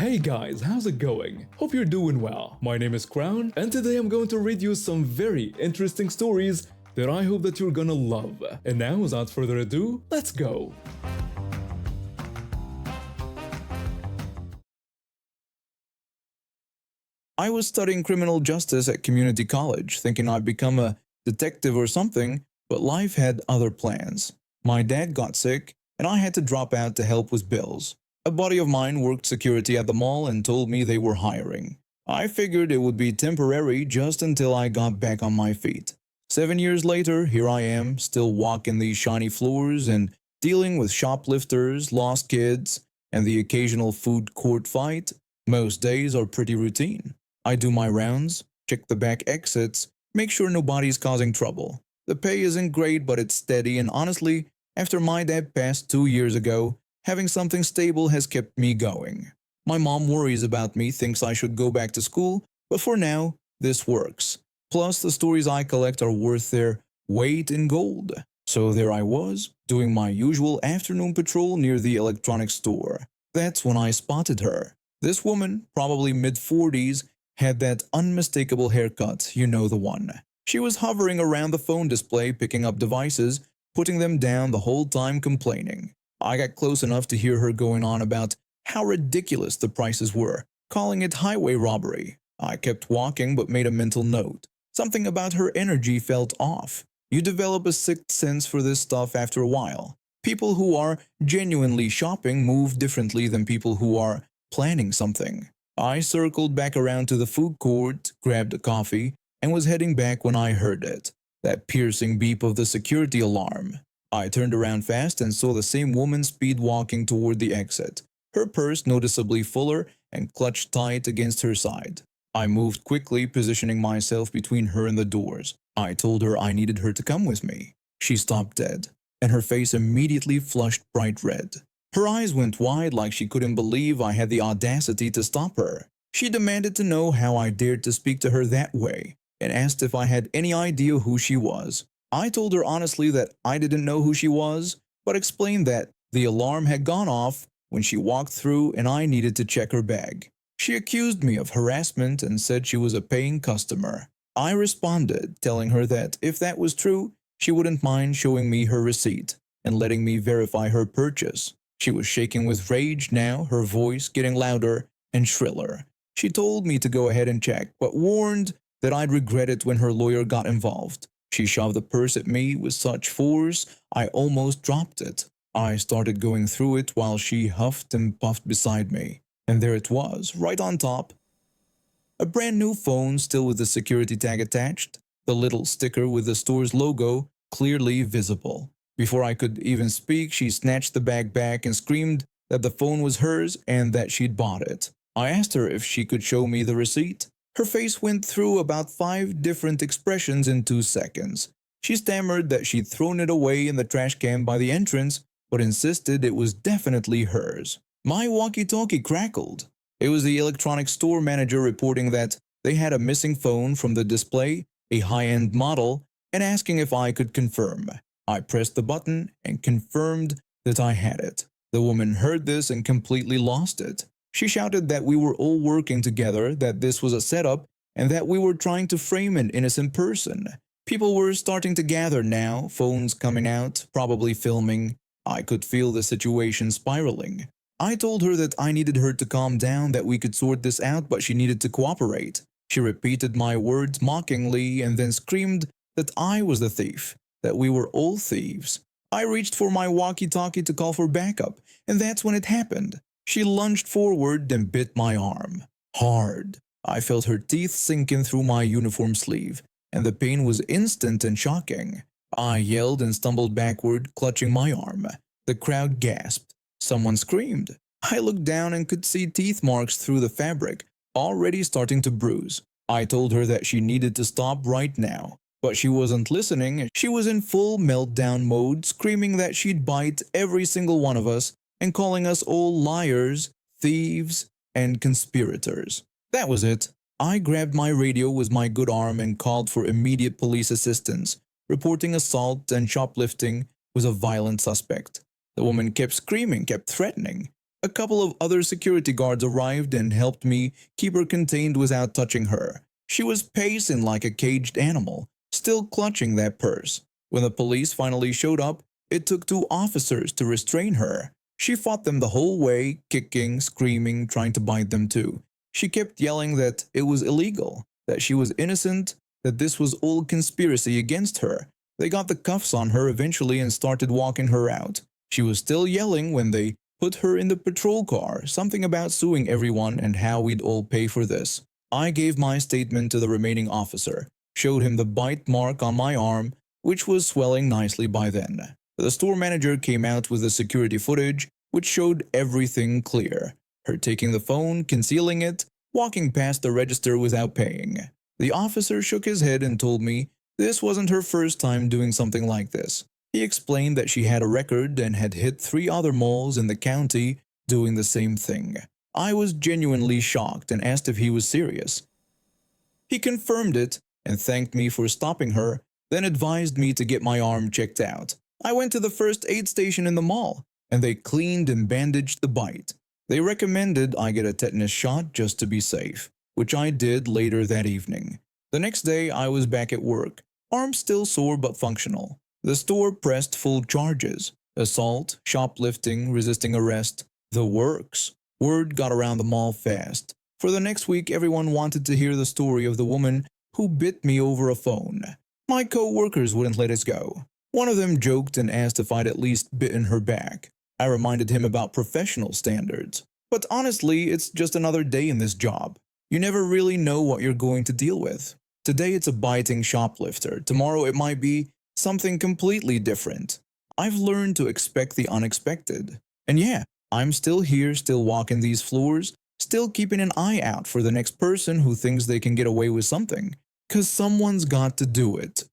Hey guys, how's it going? Hope you're doing well. My name is Crown, and today I'm going to read you some very interesting stories that I hope that you're gonna love. And now, without further ado, let's go! I was studying criminal justice at community college, thinking I'd become a detective or something, but life had other plans. My dad got sick, and I had to drop out to help with bills. A buddy of mine worked security at the mall and told me they were hiring. I figured it would be temporary just until I got back on my feet. 7 years later, here I am, still walking these shiny floors and dealing with shoplifters, lost kids, and the occasional food court fight. Most days are pretty routine. I do my rounds, check the back exits, make sure nobody's causing trouble. The pay isn't great, but it's steady, and honestly, after my dad passed 2 years ago, having something stable has kept me going. My mom worries about me, thinks I should go back to school, but for now, this works. Plus, the stories I collect are worth their weight in gold. So there I was, doing my usual afternoon patrol near the electronics store. That's when I spotted her. This woman, probably mid-40s, had that unmistakable haircut, you know the one. She was hovering around the phone display, picking up devices, putting them down the whole time complaining. I got close enough to hear her going on about how ridiculous the prices were, calling it highway robbery. I kept walking but made a mental note. Something about her energy felt off. You develop a sixth sense for this stuff after a while. People who are genuinely shopping move differently than people who are planning something. I circled back around to the food court, grabbed a coffee, and was heading back when I heard it. That piercing beep of the security alarm. I turned around fast and saw the same woman speed walking toward the exit, her purse noticeably fuller and clutched tight against her side. I moved quickly, positioning myself between her and the doors. I told her I needed her to come with me. She stopped dead, and her face immediately flushed bright red. Her eyes went wide like she couldn't believe I had the audacity to stop her. She demanded to know how I dared to speak to her that way, and asked if I had any idea who she was. I told her honestly that I didn't know who she was, but explained that the alarm had gone off when she walked through and I needed to check her bag. She accused me of harassment and said she was a paying customer. I responded, telling her that if that was true, she wouldn't mind showing me her receipt and letting me verify her purchase. She was shaking with rage now, her voice getting louder and shriller. She told me to go ahead and check, but warned that I'd regret it when her lawyer got involved. She shoved the purse at me with such force, I almost dropped it. I started going through it while she huffed and puffed beside me. And there it was, right on top. A brand new phone, still with the security tag attached, the little sticker with the store's logo clearly visible. Before I could even speak, she snatched the bag back and screamed that the phone was hers and that she'd bought it. I asked her if she could show me the receipt. Her face went through about 5 different expressions in 2 seconds. She stammered that she'd thrown it away in the trash can by the entrance, but insisted it was definitely hers. My walkie-talkie crackled. It was the electronics store manager reporting that they had a missing phone from the display, a high-end model, and asking if I could confirm. I pressed the button and confirmed that I had it. The woman heard this and completely lost it. She shouted that we were all working together, that this was a setup, and that we were trying to frame an innocent person. People were starting to gather now, phones coming out, probably filming. I could feel the situation spiraling. I told her that I needed her to calm down, that we could sort this out, but she needed to cooperate. She repeated my words mockingly and then screamed that I was the thief, that we were all thieves. I reached for my walkie-talkie to call for backup, and that's when it happened. She lunged forward and bit my arm. Hard. I felt her teeth sinking through my uniform sleeve, and the pain was instant and shocking. I yelled and stumbled backward, clutching my arm. The crowd gasped. Someone screamed. I looked down and could see teeth marks through the fabric, already starting to bruise. I told her that she needed to stop right now, but she wasn't listening. She was in full meltdown mode, screaming that she'd bite every single one of us and calling us all liars, thieves, and conspirators. That was it. I grabbed my radio with my good arm and called for immediate police assistance, reporting assault and shoplifting with a violent suspect. The woman kept screaming, kept threatening. A couple of other security guards arrived and helped me keep her contained without touching her. She was pacing like a caged animal, still clutching that purse. When the police finally showed up, it took 2 officers to restrain her. She fought them the whole way, kicking, screaming, trying to bite them too. She kept yelling that it was illegal, that she was innocent, that this was all conspiracy against her. They got the cuffs on her eventually and started walking her out. She was still yelling when they put her in the patrol car, something about suing everyone and how we'd all pay for this. I gave my statement to the remaining officer, showed him the bite mark on my arm, which was swelling nicely by then. The store manager came out with the security footage, which showed everything clear. Her taking the phone, concealing it, walking past the register without paying. The officer shook his head and told me this wasn't her first time doing something like this. He explained that she had a record and had hit 3 other malls in the county doing the same thing. I was genuinely shocked and asked if he was serious. He confirmed it and thanked me for stopping her, then advised me to get my arm checked out. I went to the first aid station in the mall, and they cleaned and bandaged the bite. They recommended I get a tetanus shot just to be safe, which I did later that evening. The next day I was back at work, arm still sore but functional. The store pressed full charges: assault, shoplifting, resisting arrest, the works. Word got around the mall fast. For the next week, everyone wanted to hear the story of the woman who bit me over a phone. My co-workers wouldn't let us go. One of them joked and asked if I'd at least bitten her back. I reminded him about professional standards. But honestly, it's just another day in this job. You never really know what you're going to deal with. Today it's a biting shoplifter. Tomorrow it might be something completely different. I've learned to expect the unexpected. And yeah, I'm still here, still walking these floors, still keeping an eye out for the next person who thinks they can get away with something. 'Cause someone's got to do it.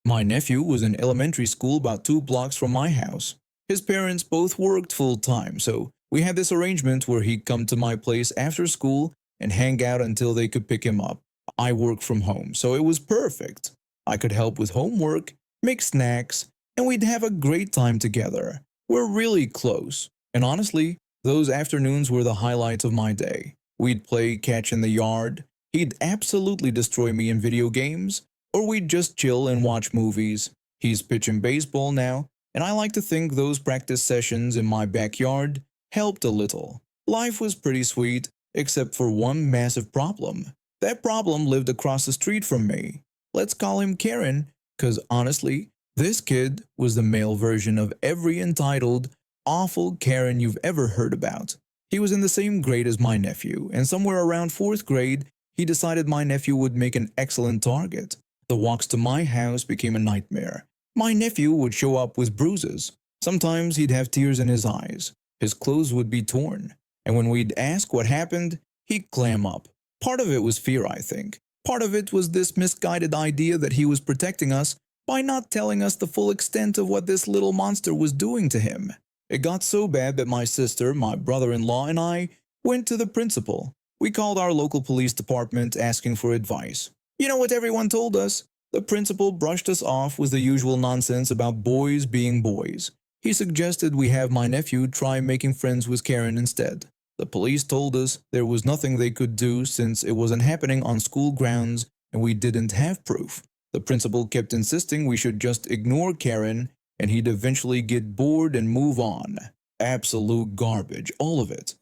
My nephew was in elementary school about 2 blocks from my house. His parents both worked full-time, so we had this arrangement where he'd come to my place after school and hang out until they could pick him up. I work from home, so it was perfect. I could help with homework, make snacks, and we'd have a great time together. We're really close, and honestly, those afternoons were the highlights of my day. We'd play catch in the yard, he'd absolutely destroy me in video games, or we'd just chill and watch movies. He's pitching baseball now, and I like to think those practice sessions in my backyard helped a little. Life was pretty sweet, except for one massive problem. That problem lived across the street from me. Let's call him Karen, 'cause honestly, this kid was the male version of every entitled, awful Karen you've ever heard about. He was in the same grade as my nephew, and somewhere around 4th grade, he decided my nephew would make an excellent target. The walks to my house became a nightmare. My nephew would show up with bruises. Sometimes he'd have tears in his eyes. His clothes would be torn. And when we'd ask what happened, he'd clam up. Part of it was fear, I think. Part of it was this misguided idea that he was protecting us by not telling us the full extent of what this little monster was doing to him. It got so bad that my sister, my brother-in-law, and I went to the principal. We called our local police department asking for advice. You know what everyone told us? The principal brushed us off with the usual nonsense about boys being boys. He suggested we have my nephew try making friends with Karen instead. The police told us there was nothing they could do since it wasn't happening on school grounds and we didn't have proof. The principal kept insisting we should just ignore Karen and he'd eventually get bored and move on. Absolute garbage, all of it.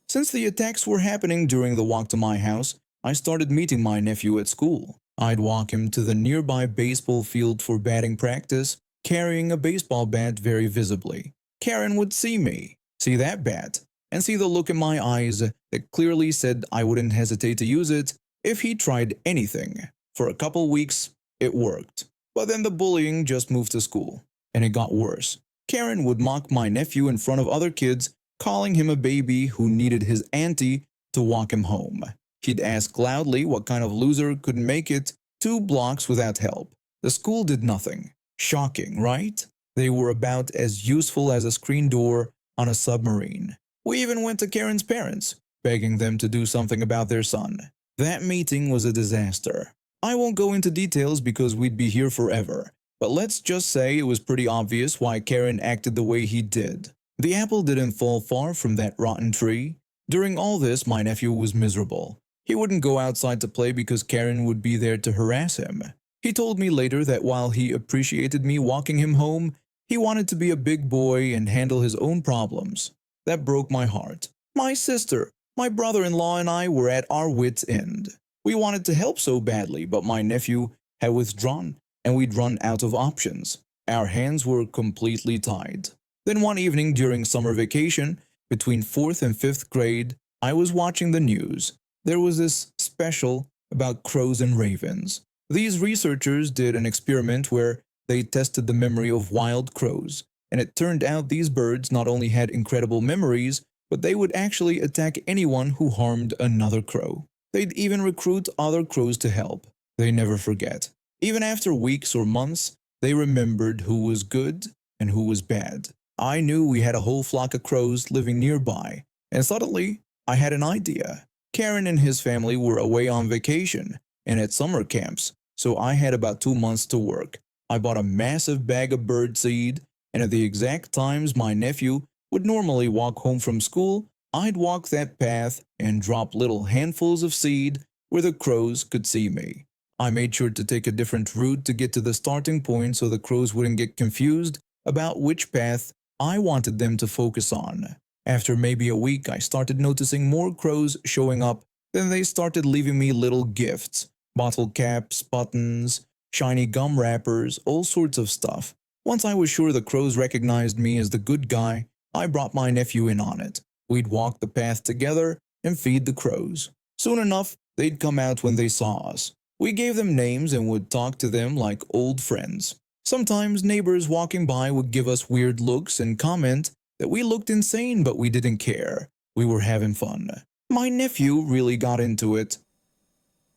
Since the attacks were happening during the walk to my house, I started meeting my nephew at school. I'd walk him to the nearby baseball field for batting practice, carrying a baseball bat very visibly. Karen would see me, see that bat, and see the look in my eyes that clearly said I wouldn't hesitate to use it if he tried anything. For a couple weeks, it worked. But then the bullying just moved to school, and it got worse. Karen would mock my nephew in front of other kids, calling him a baby who needed his auntie to walk him home. He'd ask loudly what kind of loser could make it 2 blocks without help. The school did nothing. Shocking, right? They were about as useful as a screen door on a submarine. We even went to Karen's parents, begging them to do something about their son. That meeting was a disaster. I won't go into details because we'd be here forever, But let's just say it was pretty obvious why Karen acted the way he did. The apple didn't fall far from that rotten tree. During all this, my nephew was miserable. He wouldn't go outside to play because Karen would be there to harass him. He told me later that while he appreciated me walking him home, he wanted to be a big boy and handle his own problems. That broke my heart. My sister, my brother-in-law and I were at our wits' end. We wanted to help so badly, but my nephew had withdrawn and we'd run out of options. Our hands were completely tied. Then one evening during summer vacation, between 4th and 5th grade, I was watching the news. There was this special about crows and ravens. These researchers did an experiment where they tested the memory of wild crows, and it turned out these birds not only had incredible memories, but they would actually attack anyone who harmed another crow. They'd even recruit other crows to help. They never forget. Even after weeks or months, they remembered who was good and who was bad. I knew we had a whole flock of crows living nearby, and suddenly I had an idea. Karen and his family were away on vacation and at summer camps, so I had about 2 months to work. I bought a massive bag of bird seed, and at the exact times my nephew would normally walk home from school, I'd walk that path and drop little handfuls of seed where the crows could see me. I made sure to take a different route to get to the starting point so the crows wouldn't get confused about which path I wanted them to focus on. After maybe a week, I started noticing more crows showing up. Then they started leaving me little gifts, bottle caps, buttons, shiny gum wrappers, all sorts of stuff. Once I was sure the crows recognized me as the good guy, I brought my nephew in on it. We'd walk the path together and feed the crows. Soon enough, they'd come out when they saw us. We gave them names and would talk to them like old friends. Sometimes neighbors walking by would give us weird looks and comment that we looked insane, but we didn't care. We were having fun. My nephew really got into it.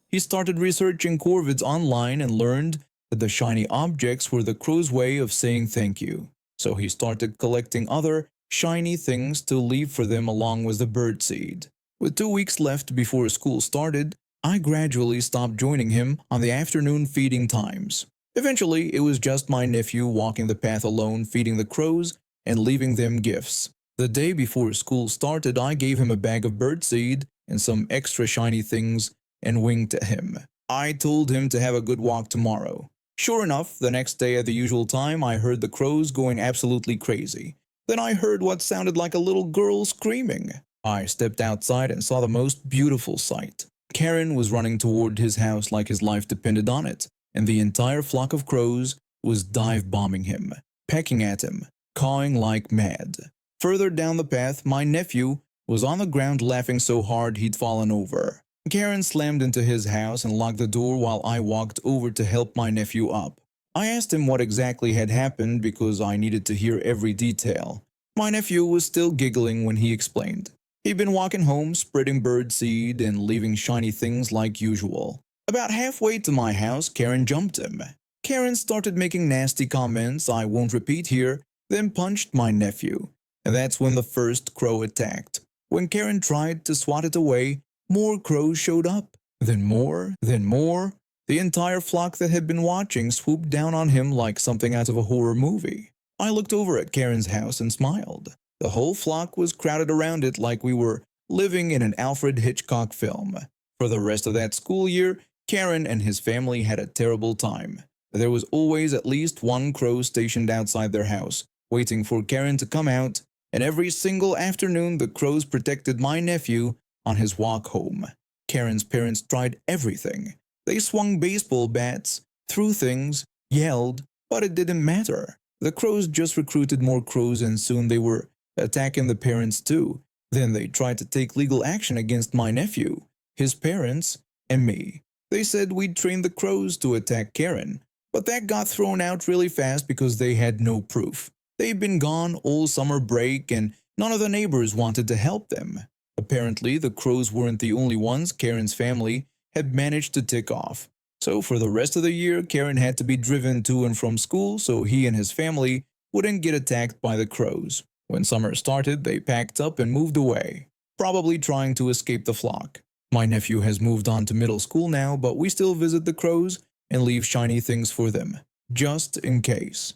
He started researching corvids online and learned that the shiny objects were the crow's way of saying thank you. So he started collecting other shiny things to leave for them along with the birdseed. With 2 weeks left before school started, I gradually stopped joining him on the afternoon feeding times. Eventually, it was just my nephew walking the path alone, feeding the crows and leaving them gifts. The day before school started, I gave him a bag of birdseed and some extra shiny things and winked at him. I told him to have a good walk tomorrow. Sure enough, the next day at the usual time, I heard the crows going absolutely crazy. Then I heard what sounded like a little girl screaming. I stepped outside and saw the most beautiful sight. Karen was running toward his house like his life depended on it, and the entire flock of crows was dive-bombing him, pecking at him, cawing like mad. Further down the path, my nephew was on the ground laughing so hard he'd fallen over. Karen slammed into his house and locked the door while I walked over to help my nephew up. I asked him what exactly had happened because I needed to hear every detail. My nephew was still giggling when he explained. He'd been walking home, spreading birdseed and leaving shiny things like usual. About halfway to my house, Karen jumped him. Karen started making nasty comments I won't repeat here, then punched my nephew. And that's when the first crow attacked. When Karen tried to swat it away, more crows showed up. Then more, then more. The entire flock that had been watching swooped down on him like something out of a horror movie. I looked over at Karen's house and smiled. The whole flock was crowded around it like we were living in an Alfred Hitchcock film. For the rest of that school year, Karen and his family had a terrible time. There was always at least one crow stationed outside their house, waiting for Karen to come out, and every single afternoon the crows protected my nephew on his walk home. Karen's parents tried everything. They swung baseball bats, threw things, yelled, but it didn't matter. The crows just recruited more crows and soon they were attacking the parents too. Then they tried to take legal action against my nephew, his parents, and me. They said we'd trained the crows to attack Karen, but that got thrown out really fast because they had no proof. They'd been gone all summer break and none of the neighbors wanted to help them. Apparently, the crows weren't the only ones Karen's family had managed to tick off. So for the rest of the year, Karen had to be driven to and from school so he and his family wouldn't get attacked by the crows. When summer started, they packed up and moved away, probably trying to escape the flock. My nephew has moved on to middle school now, but we still visit the crows and leave shiny things for them. just in case.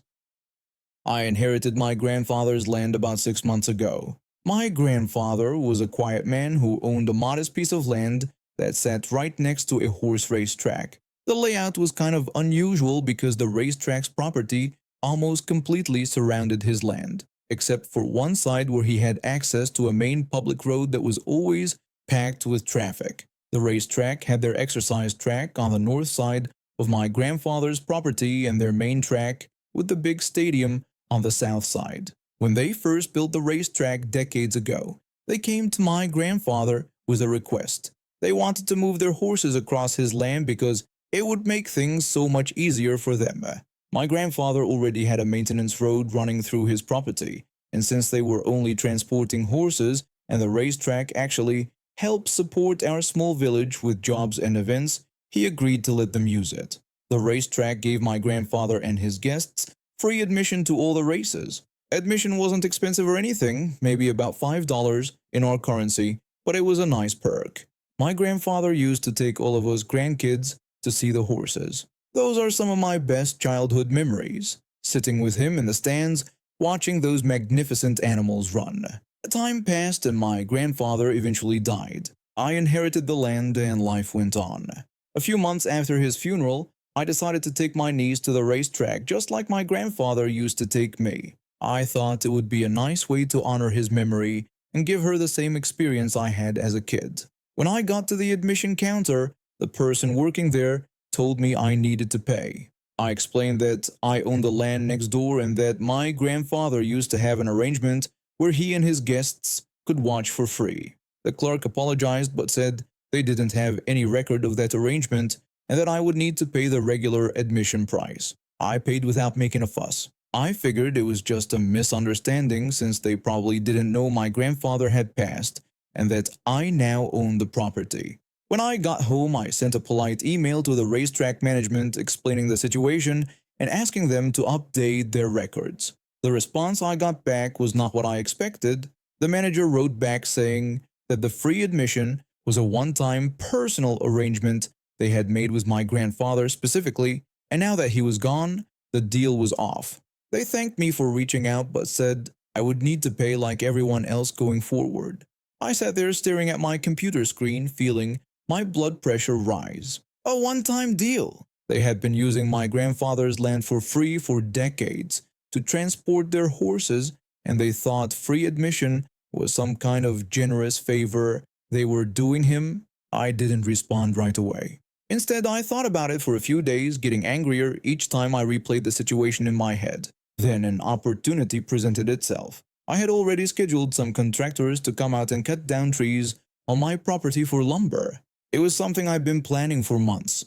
I inherited my grandfather's land about 6 months ago. My grandfather was a quiet man who owned a modest piece of land that sat right next to a horse race track. The layout was kind of unusual because the racetrack's property almost completely surrounded his land, except for one side where he had access to a main public road that was always packed with traffic. The racetrack had their exercise track on the north side of my grandfather's property and their main track with the big stadium on the south side. When they first built the racetrack decades ago, they came to my grandfather with a request. They wanted to move their horses across his land because it would make things so much easier for them. My grandfather already had a maintenance road running through his property, and since they were only transporting horses and the racetrack actually helped support our small village with jobs and events, he agreed to let them use it. The racetrack gave my grandfather and his guests free admission to all the races. Admission wasn't expensive or anything, maybe about $5 in our currency, but it was a nice perk. My grandfather used to take all of us grandkids to see the horses. Those are some of my best childhood memories, sitting with him in the stands, watching those magnificent animals run. Time passed and my grandfather eventually died. I inherited the land and life went on. A few months after his funeral, I decided to take my niece to the racetrack just like my grandfather used to take me. I thought it would be a nice way to honor his memory and give her the same experience I had as a kid. When I got to the admission counter, the person working there told me I needed to pay. I explained that I owned the land next door and that my grandfather used to have an arrangement where he and his guests could watch for free. The clerk apologized but said they didn't have any record of that arrangement and that I would need to pay the regular admission price. I paid without making a fuss. I figured it was just a misunderstanding since they probably didn't know my grandfather had passed and that I now owned the property. When I got home, I sent a polite email to the racetrack management explaining the situation and asking them to update their records. The response I got back was not what I expected. The manager wrote back saying that the free admission was a one-time personal arrangement they had made with my grandfather specifically, and now that he was gone, the deal was off. They thanked me for reaching out but said I would need to pay like everyone else going forward. I sat there staring at my computer screen, feeling my blood pressure rise. A one-time deal. They had been using my grandfather's land for free for decades to transport their horses, and they thought free admission was some kind of generous favor they were doing him. I didn't respond right away. Instead, I thought about it for a few days, getting angrier each time I replayed the situation in my head. Then an opportunity presented itself. I had already scheduled some contractors to come out and cut down trees on my property for lumber. It was something I'd been planning for months.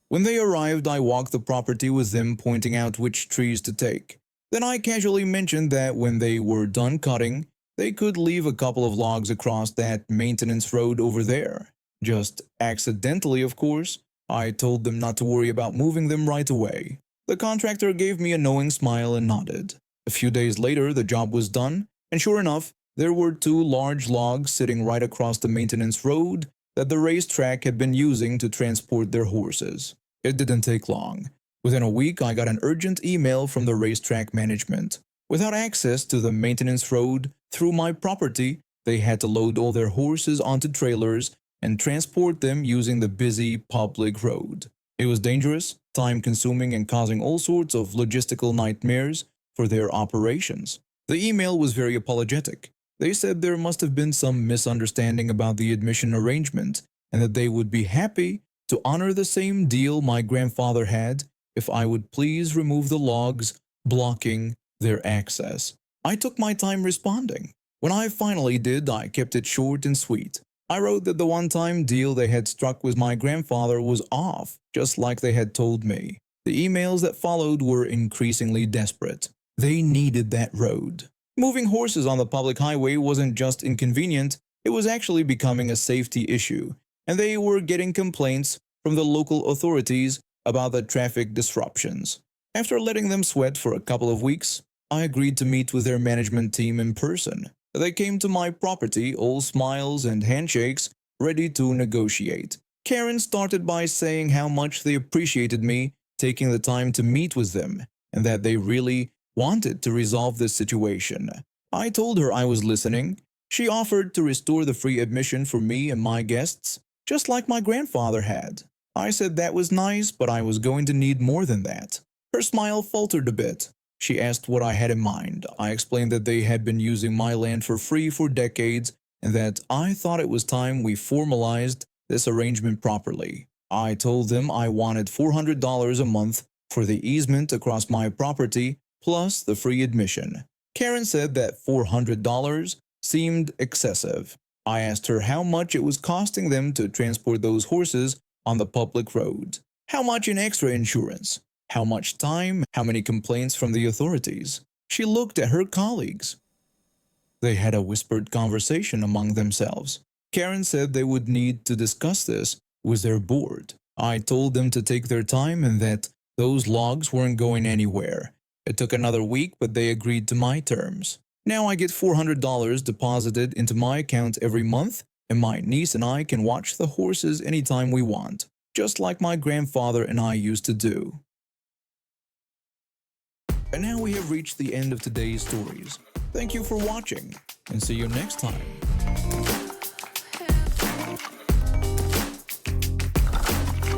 When they arrived, I walked the property with them, pointing out which trees to take. Then I casually mentioned that when they were done cutting, they could leave a couple of logs across that maintenance road over there. Just accidentally, of course. I told them not to worry about moving them right away. The contractor gave me a knowing smile and nodded. A few days later, the job was done, and sure enough, there were two large logs sitting right across the maintenance road that the racetrack had been using to transport their horses. It didn't take long. Within a week, I got an urgent email from the racetrack management. Without access to the maintenance road through my property, they had to load all their horses onto trailers and transport them using the busy public road. It was dangerous, time-consuming, and causing all sorts of logistical nightmares for their operations. The email was very apologetic. They said there must have been some misunderstanding about the admission arrangement and that they would be happy to honor the same deal my grandfather had if I would please remove the logs blocking their access. I took my time responding. When I finally did, I kept it short and sweet. I wrote that the one-time deal they had struck with my grandfather was off, just like they had told me. The emails that followed were increasingly desperate. They needed that road. Moving horses on the public highway wasn't just inconvenient, it was actually becoming a safety issue, and they were getting complaints from the local authorities about the traffic disruptions. After letting them sweat for a couple of weeks, I agreed to meet with their management team in person. They came to my property, all smiles and handshakes, ready to negotiate. Karen started by saying how much they appreciated me taking the time to meet with them and that they really wanted to resolve this situation. I told her I was listening. She offered to restore the free admission for me and my guests, just like my grandfather had. I said that was nice, but I was going to need more than that. Her smile faltered a bit. She asked what I had in mind. I explained that they had been using my land for free for decades and that I thought it was time we formalized this arrangement properly. I told them I wanted $400 a month for the easement across my property plus the free admission. Karen said that $400 seemed excessive. I asked her how much it was costing them to transport those horses on the public road. How much in extra insurance? How much time? How many complaints from the authorities? She looked at her colleagues. They had a whispered conversation among themselves. Karen said they would need to discuss this with their board. I told them to take their time and that those logs weren't going anywhere. It took another week, but they agreed to my terms. Now I get $400 deposited into my account every month, and my niece and I can watch the horses anytime we want, just like my grandfather and I used to do. And now we have reached the end of today's stories. Thank you for watching, and see you next time.